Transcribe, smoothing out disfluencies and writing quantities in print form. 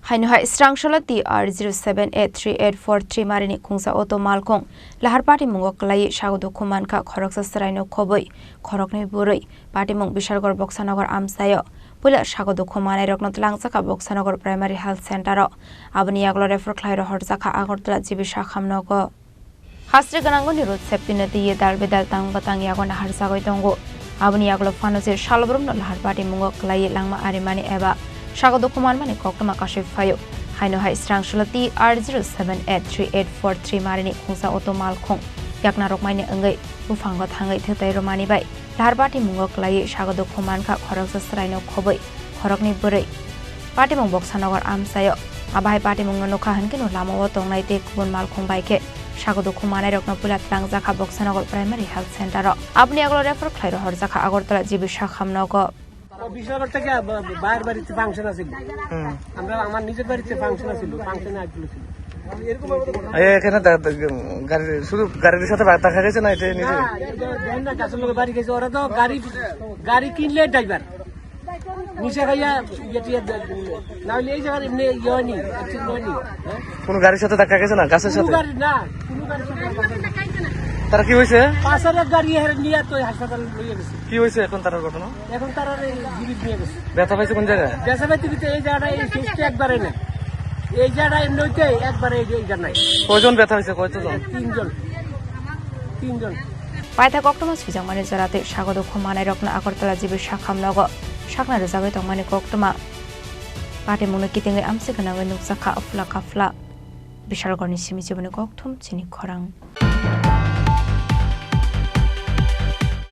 Hainhai Strangshala TR07A-3843 Marini Khungsa Auto Malkhung Lahar Patimungo Kwlaiwi Sago Dukhumankha Khoroktham Sraino Khoboi Khoroktham Burui Patimungo Bishalgor Boksanagar Amsayo Pula Sago Dukhumanai Roknot Langsaka Boksanagar Primary Health Center Abani Aglo Refer Klairo Horzaka Agortla Jibisha Khamnogo Hasri Ganango Nirut Septinati Dal Bedal Tang Batang Yagon Harsago Tongo Abani Aglo Fanose Shalbrum Lahar Patimungo Kwlaiwi Langma Arimani Eba Sago Dukhumankha Khoroktham Kashif Fayo Hainhai Strangshala TR07A-3843 Marini Khungsa Auto Malkhung Yakna Rokmaini Angai Bufango Thangai Thetai Romani Bai Lahar Patimungo Kwlaiwi Sago Dukhumankha Khoroktham Sraino Khoboi Khoroktham Burui Patimungo Boksanagar Amsayo Abai Patimungo Nokha Hankino Lamo Tongnai Te Kubun Malkhung Baike Sago Dukhumanai Rokno Pulat Langzaka Boksanagar Primary Health Center Abni Aglo Refer Klairo Horzaka Agortala Jibisha Khamnogo বিশাল থেকে বাইরের বাড়িতে function আছিল আমরা আমার নিজের বাড়িতে function আছিল ফাংশনে আসছিল এখানে গাড়ি শুধু গাড়ির সাথে দেখা গেছে না এটা নিজে দেন না কাছের লোক বাড়ি গেছে ওরা তো গাড়ি কিনলে ড্রাইভার নিচে খাইয়া না হলে এই জায়গায় এমনি ইয়নি কোন গাড়ির সাথে দেখা গেছে না গাছের সাথে না কোনো গাড়ির সাথে তারা কি হয়েছে পাশের গাড়ি নিয়ে তো হাসপাতালে নিয়ে গেছে কি হয়েছে এখন তার ঘটনা এখন তারা জীবিত নিয়ে গেছে ব্যথা পাইছে কোন জায়গায় ব্যথা পাইতে এই জায়গাটা এই শেষটা একবারে না এই জায়গাটা এমনি হইতে একবারে এই জায়গা নাই কয়জন ব্যথা হয়েছে কয়জন তিনজন Paitha Khoroktham Swijangmani Jarate Sago Dukhumanai Rokna Agortala Jibisha Khamnogo Sakna Rezagai Tongmani Khoroktham Patimungo Kitingai Amsi Ganangai Nuksaka Afla Kafla Bishalgorni Simi Jibani Khoroktham Chini Khorang